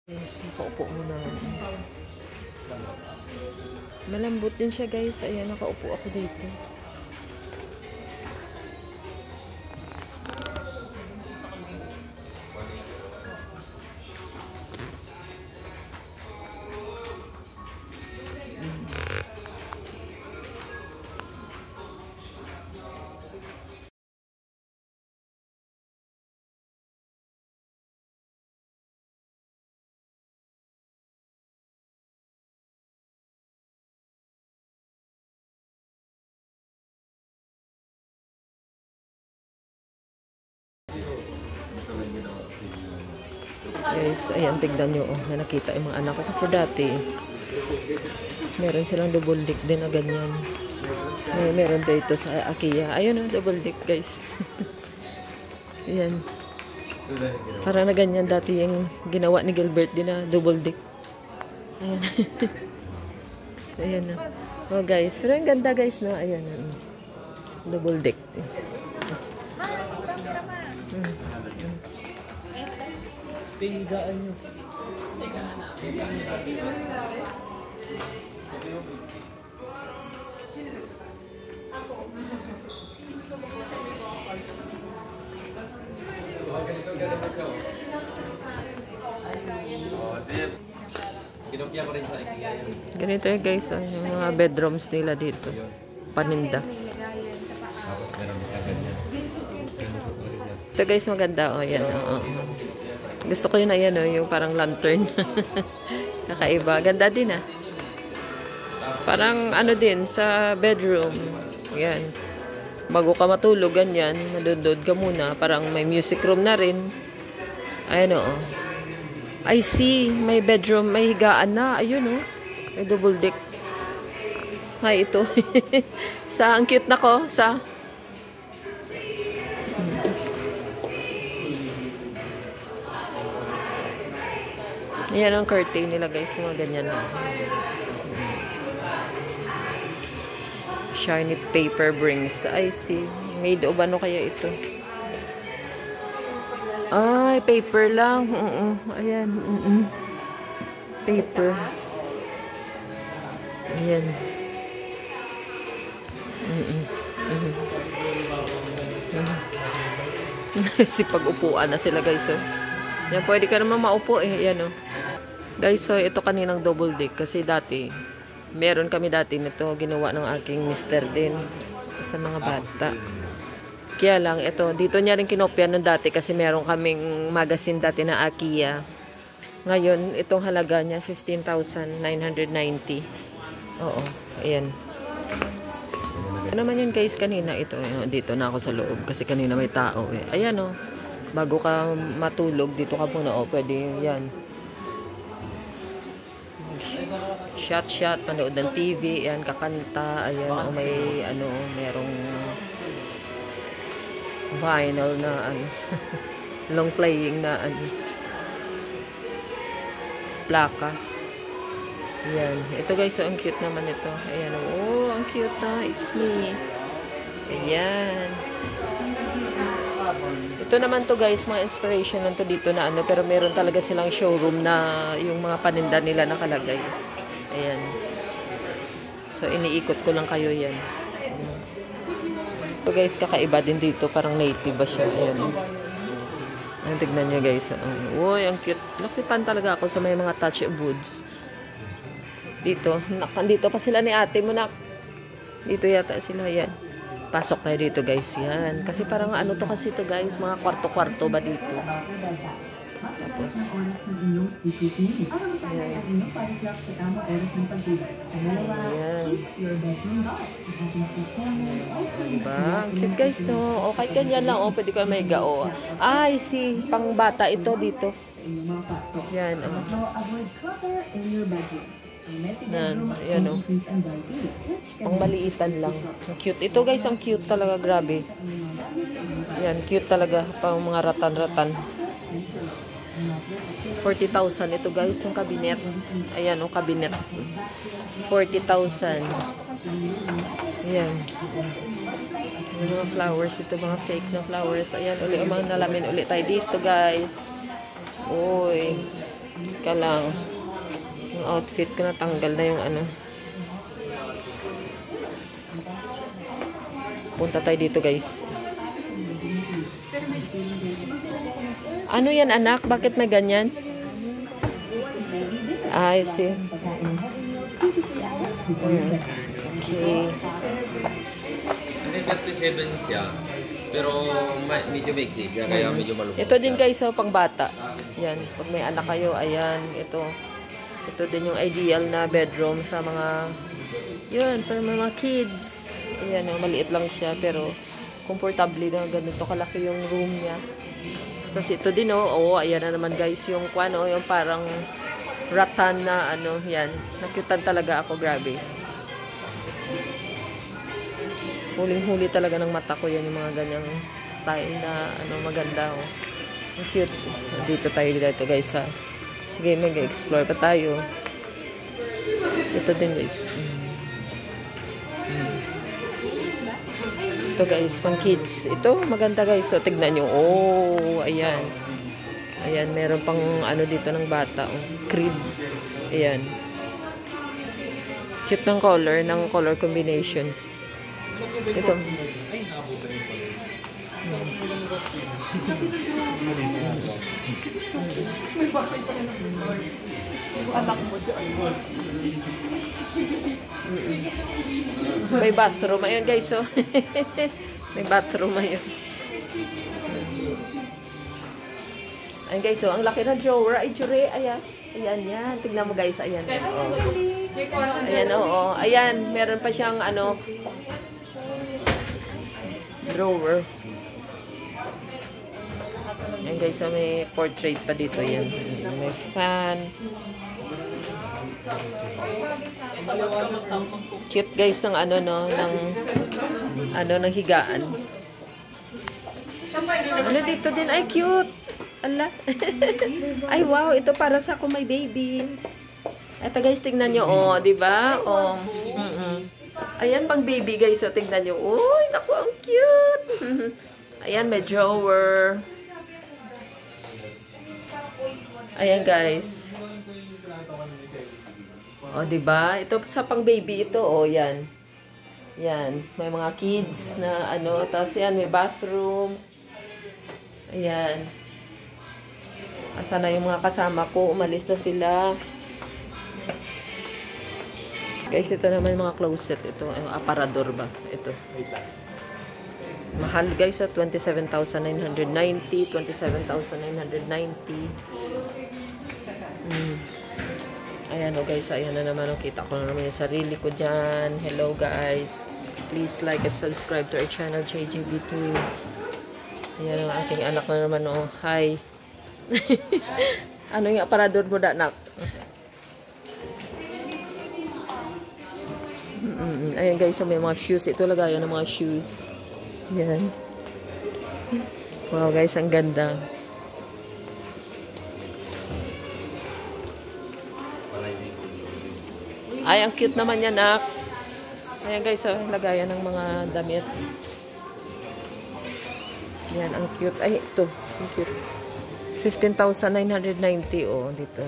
Yes, makaupo muna. Malambot din siya, guys. Ayan, nakaupo ako dito. Guys, ayan, tignan nyo. Oh, na nakita yung mga anak ko. Kasi dati, meron silang double deck din na ganyan. Meron dito sa Akia. Ayun, oh, double deck, guys. Ayan. Parang na ganyan dati yung ginawa ni Gilbert din na double deck. Ayan. Ayan na. Oh, guys. Pero ang ganda, guys, no? Ayan. Double deck. Pihigaan nyo. Ganito yung guys, yung mga bedrooms nila dito. Paninda. Ito guys, maganda. Oh, yan. Gusto ko yun na yan, oh, yung parang lantern. Kakaiba. Ganda din, ah. Parang ano din, sa bedroom. Yan. Bago ka matulog, ganyan. Madudod ka muna. Parang may music room na rin. Ayan, oh. I see. May bedroom. May higaan na. Ayun, oh. May double deck. Ay, ito. Ang cute na ko. Yan ang curtain nila, guys. Mga ganyan na. Shiny paper brings. I see. Made of ano kaya ito? Ay, paper lang. Ayan. Paper. Ayan. Si pag-upuan na sila, guys. Oh. Yan, pwede ka naman maupo eh. Yan, oh. Guys, so ito kaninang double deck. Kasi dati, meron kami dati nito. Ginawa ng aking mister din. Sa mga bata. Kaya lang, ito. Dito niya rin kinopya nung dati. Kasi meron kaming magazine dati na Akia. Ngayon, itong halaga niya, 15,990. Oo. Ayan. Ano naman yan, guys, kanina ito. Dito na ako sa loob. Kasi kanina may tao eh. Ayan, oh. Bago ka matulog, dito ka muna. O, pwede yan. Shot, panood ng TV. Ayan, kakanta. Ayan, o may, ano, merong vinyl na, ano, long playing na, ano, plaka. Ayan. Ito, guys, so, ang cute naman ito. Ayan, oh, ang cute na. It's me. Ayan. Ito naman to, guys, mga inspiration lang to dito na ano, pero meron talaga silang showroom na yung mga paninda nila nakalagay. Ayan. So, iniikot ko lang kayo yan. So, guys, kakaiba din dito. Parang native ba siya. Ayan. Ayan, tignan nyo, guys. Uy, ang cute. Nakipan talaga ako sa may mga touch woods. Dito. Dito pa sila ni ate mo, nak. Dito yata sila. Yan. Pasok tayo dito, guys. Yan. Kasi parang ano to kasi to, guys. Mga kwarto-kwarto ba dito. Tapos. Ayan. Ayan. Diba? Ang cute, guys, no? O, kahit ganyan lang. O, pwede ko may gao. Ay, si pang bata ito dito. Yan. Yan, ayan, oh. Pang maliitan lang. Cute. Ito, guys, ang cute talaga. Grabe. Yan, cute talaga. Pang mga ratan-ratan. 40,000 ito, guys, yung cabinet. Ayan, oh, cabinet. 40,000. Ayan. Yung mga flowers ito, mga fake na flowers. Ayan, uli, mga nalamin ulit tayo dito, guys. Uy. Ika lang. Yung outfit ko natanggal na yung ano. Punta tayo dito, guys. Ano yan, anak? Bakit may ganyan? I see. Okay. Hindi 37 siya. Pero medyo maiksi siya, kaya medyo malupit. Ito din guys, so, pang bata. Yan, pag may anak kayo, ayan, ito. Ito din yung ideal na bedroom sa mga, yun, para mga kids. Ayan, oh, maliit lang siya, pero comfortably na ganito kalaki yung room niya. Tapos ito din, oh, ayan na naman guys, yung ano, yung parang rattan na, ano, yan. Nakyutan talaga ako, grabe. Huling-huli talaga ng mata ko yan, yung mga ganyang style na ano, maganda. Oh. Ang cute. Dito tayo dito guys ha. Sige, mag-explore pa tayo. Ito din guys. Ito guys, pang kids. Ito, maganda guys. So, tignan nyo. Oh, ayan. Ayan, meron pang ano dito ng bata. Oh, crib. Ayan. Cute ng color combination. Ito. May bathroom. Ayun guys, oh. May bathroom ayun. Ayun guys, oh. Ang laki ng drawer. Ay, jure. Ayan. Ayan yan. Tignan mo guys. Ayan. Oh. Ayan, oo. Ayan. Meron pa siyang ano, drawer. Ayan guys, so may portrait pa dito yan. May fan. Cute guys ng ano no, ng higaan. Ano dito din, ay cute. Ala. Ay wow, ito para sa kung may baby. Ito guys, tingnan nyo, oh, di ba? Oh. Ayan, pang baby guys. So, tingnan nyo. Uy, naku, ang cute. Ayan, may drawer. Ayan guys. O, diba? Ito sa pang baby ito. O, yan. Yan. May mga kids na ano. Tapos yan, may bathroom. Ayan. Asa na yung mga kasama ko? Umalis na sila. Guys, ito naman yung mga closet. Ito, aparador ba? Ito. Mahal guys, 27,990. 27,990. Ayan o guys, ayan na naman. Kita ko na naman yung sarili ko dyan. Hello guys. Please like and subscribe to our channel, JJB2. Ayan ang aking anak na naman o. Hi. Ano yung aparador mo da, anak? Ayan guys, may mga shoes. Ito lagayan ng mga shoes. Ayan. Wow guys, ang ganda. Ay, ang cute naman yan, nak. Ayan guys, lagayan ng mga damit. Ayan, ang cute. Ay, ito. Ang cute. 15,990, oh, dito.